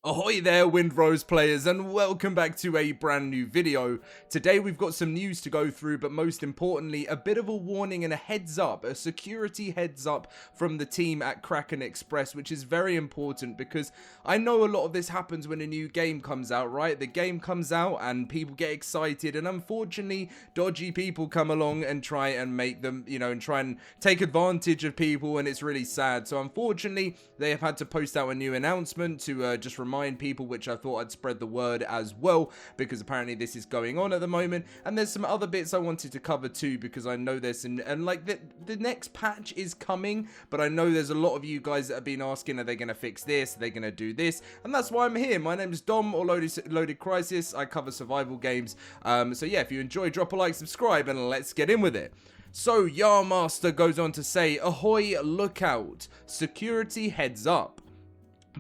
Ahoy there, Windrose players, and welcome back to a brand new video. Today we've got some news to go through, but most importantly, a bit of a warning and a heads up, a security heads up from the team at Kraken Express, which is very important because I know a lot of this happens when a new game comes out, right? The game comes out and people get excited, and unfortunately, dodgy people come along and try and make them, and try and take advantage of people, and it's really sad. So unfortunately, they have had to post out a new announcement to just remind people, which I thought I'd spread the word as well, because apparently this is going on at the moment. And there's some other bits I wanted to cover too, because I know there's and like the next patch is coming, but I know there's a lot of you guys that have been asking, are they going to fix this, are they going to do this? And that's why I'm here. My name is Dom, or LoadedCrysis. I cover survival games. So yeah, if you enjoy, drop a like, subscribe, and let's get in with it. So Yarmaster goes on to say, ahoy, look out, security heads up.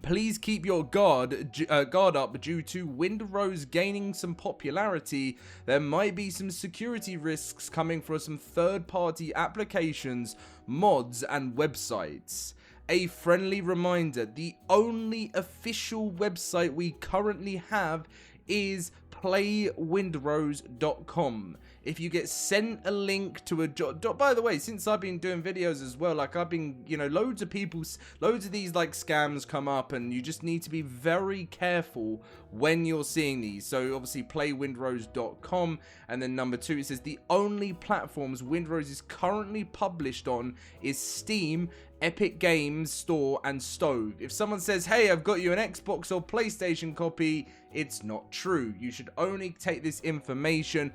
Please keep your guard up due to Windrose gaining some popularity. There might be some security risks coming from some third-party applications, mods, and websites. A friendly reminder, the only official website we currently have is playwindrose.com. If you get sent a link to a by the way, since I've been doing videos as well, like I've been, loads of these like scams come up, and you just need to be very careful when you're seeing these. So obviously playwindrose.com, and then number 2, it says the only platforms Windrose is currently published on is Steam, Epic Games Store, and Stove. If someone says, hey, I've got you an Xbox or PlayStation copy, it's not true. You should only take this information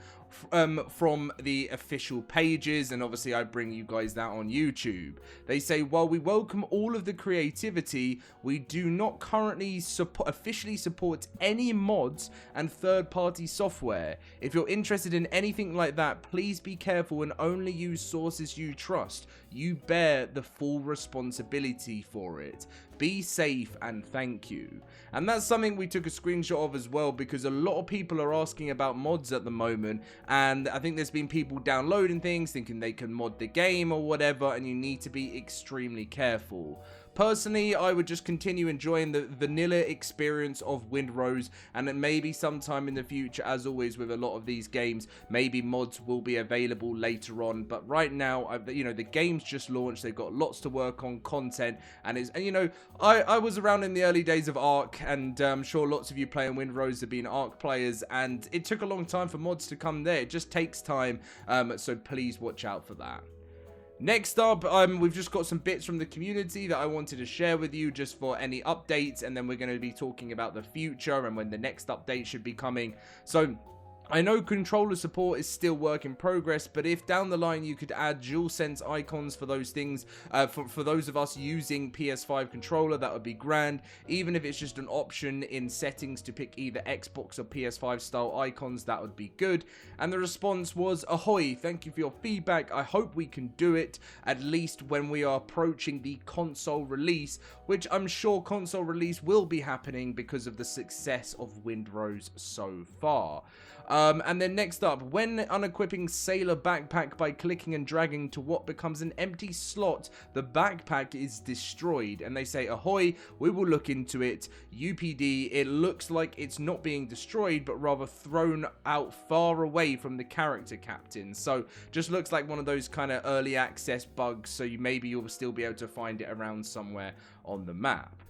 from the official pages, and obviously I bring you guys that on YouTube. They say, while we welcome all of the creativity, we do not currently officially support any mods and third-party software. If you're interested in anything like that, please be careful and only use sources you trust. You bear the full responsibility for it. Be safe and thank you. And that's something we took a screenshot of as well, because a lot of people are asking about mods at the moment, and I think there's been people downloading things thinking they can mod the game or whatever, and you need to be extremely careful. Personally, I would just continue enjoying the vanilla experience of Windrose, and then maybe sometime in the future, as always with a lot of these games, maybe mods will be available later on. But right now, the game's just launched. They've got lots to work on, content, and I was around in the early days of Ark, and I'm sure lots of you playing Windrose have been Ark players, and it took a long time for mods to come there. It just takes time, so please watch out for that. Next up, we've just got some bits from the community that I wanted to share with you just for any updates, and then we're going to be talking about the future and when the next update should be coming. So I know controller support is still work in progress, but if down the line you could add DualSense icons for those things, for those of us using PS5 controller, that would be grand. Even if it's just an option in settings to pick either Xbox or PS5 style icons, that would be good. And the response was, ahoy, thank you for your feedback. I hope we can do it, at least when we are approaching the console release, which I'm sure console release will be happening because of the success of Windrose so far. And then next up, when unequipping Sailor Backpack by clicking and dragging to what becomes an empty slot, the backpack is destroyed. And they say, ahoy, we will look into it. UPD, it looks like it's not being destroyed, but rather thrown out far away from the character captain. So just looks like one of those kind of early access bugs, so maybe you'll still be able to find it around somewhere on the map.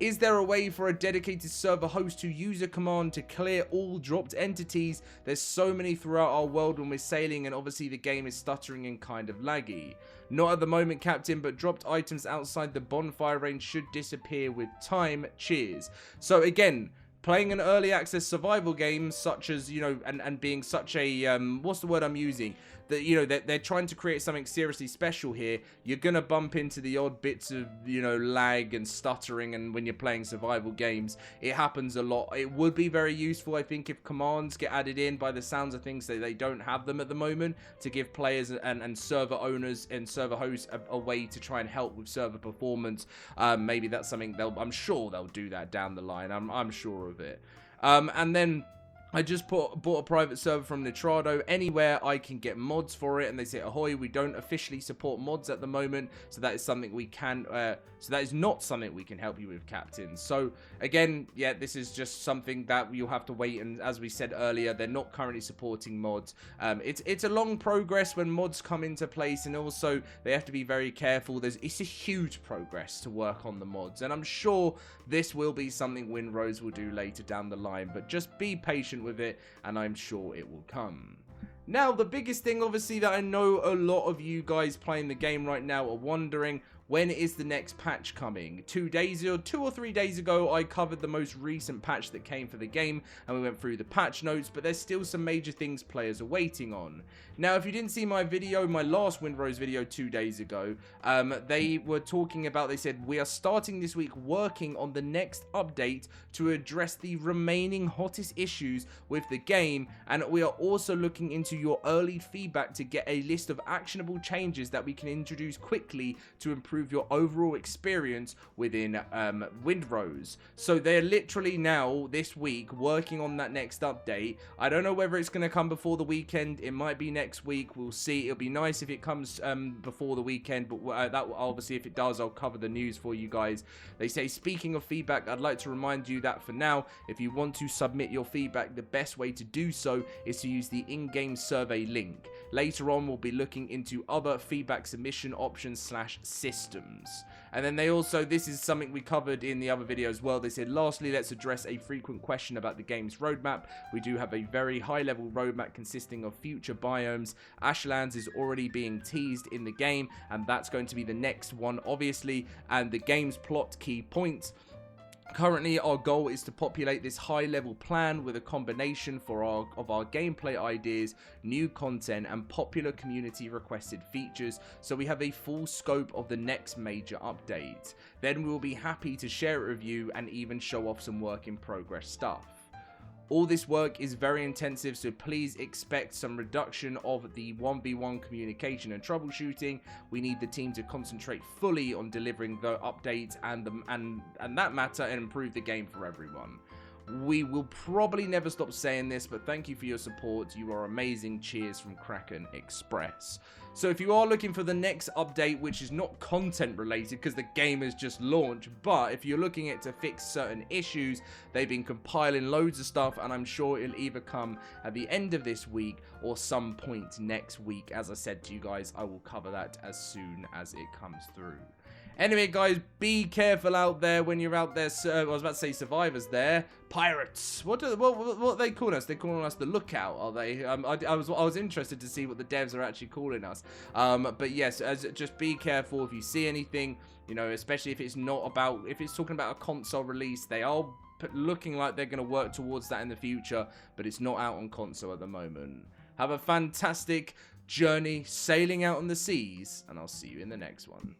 Is there a way for a dedicated server host to use a command to clear all dropped entities? There's so many throughout our world when we're sailing, and obviously the game is stuttering and kind of laggy. Not at the moment, Captain, but dropped items outside the bonfire range should disappear with time. Cheers. So again, playing an early access survival game such as, and being such a, what's the word I'm using? That, they're trying to create something seriously special here. You're going to bump into the odd bits of, lag and stuttering, and when you're playing survival games, it happens a lot. It would be very useful, I think, if commands get added in. By the sounds of things, they don't have them at the moment, to give players and server owners and server hosts a way to try and help with server performance. Maybe that's something I'm sure they'll do that down the line. I'm sure of it. And then I just bought a private server from Nitrado. Anywhere I can get mods for it, and they say, ahoy, we don't officially support mods at the moment, so that is something we can, so that is not something we can help you with, Captain. So again, yeah, this is just something that you'll have to wait, and as we said earlier, they're not currently supporting mods. It's a long progress when mods come into place, and also they have to be very careful. It's a huge progress to work on the mods, and I'm sure this will be something Windrose will do later down the line, but just be patient with it, and I'm sure it will come. Now, the biggest thing, obviously, that I know a lot of you guys playing the game right now are wondering, when is the next patch coming? 2 or 3 days ago, I covered the most recent patch that came for the game, and we went through the patch notes, but there's still some major things players are waiting on. Now, if you didn't see my video, my last Windrose video 2 days ago, they were talking about, they said, we are starting this week working on the next update to address the remaining hottest issues with the game, and we are also looking into your early feedback to get a list of actionable changes that we can introduce quickly to improve your overall experience within Windrose. So they're literally now this week working on that next update. I don't know whether it's going to come before the weekend. It might be next week. We'll see. It'll be nice if it comes before the weekend, but that obviously, if it does, I'll cover the news for you guys. They say, speaking of feedback, I'd like to remind you that for now, if you want to submit your feedback, the best way to do so is to use the in-game survey link. Later on, we'll be looking into other feedback submission options / systems. And then they also, this is something we covered in the other video as well, they said, lastly, let's address a frequent question about the game's roadmap. We do have a very high level roadmap consisting of future biomes. Ashlands is already being teased in the game, and that's going to be the next one, obviously, and the game's plot key points. Currently, our goal is to populate this high-level plan with a combination of our gameplay ideas, new content, and popular community-requested features, so we have a full scope of the next major update. Then we will be happy to share it with you and even show off some work-in-progress stuff. All this work is very intensive, so please expect some reduction of the 1v1 communication and troubleshooting. We need the team to concentrate fully on delivering the updates and that matter, and improve the game for everyone. We will probably never stop saying this, but thank you for your support. You are amazing. Cheers from Kraken Express. So if you are looking for the next update, which is not content related because the game has just launched, but if you're looking at to fix certain issues, they've been compiling loads of stuff, and I'm sure it'll either come at the end of this week or some point next week. As I said to you guys, I will cover that as soon as it comes through. Anyway, guys, be careful out there when you're out there. I was about to say survivors there. Pirates. What are they calling us? They're calling us the Lookout, are they? I was interested to see what the devs are actually calling us. But yes, just be careful if you see anything, you know, especially if it's talking about a console release. They are looking like they're going to work towards that in the future, but it's not out on console at the moment. Have a fantastic journey sailing out on the seas, and I'll see you in the next one.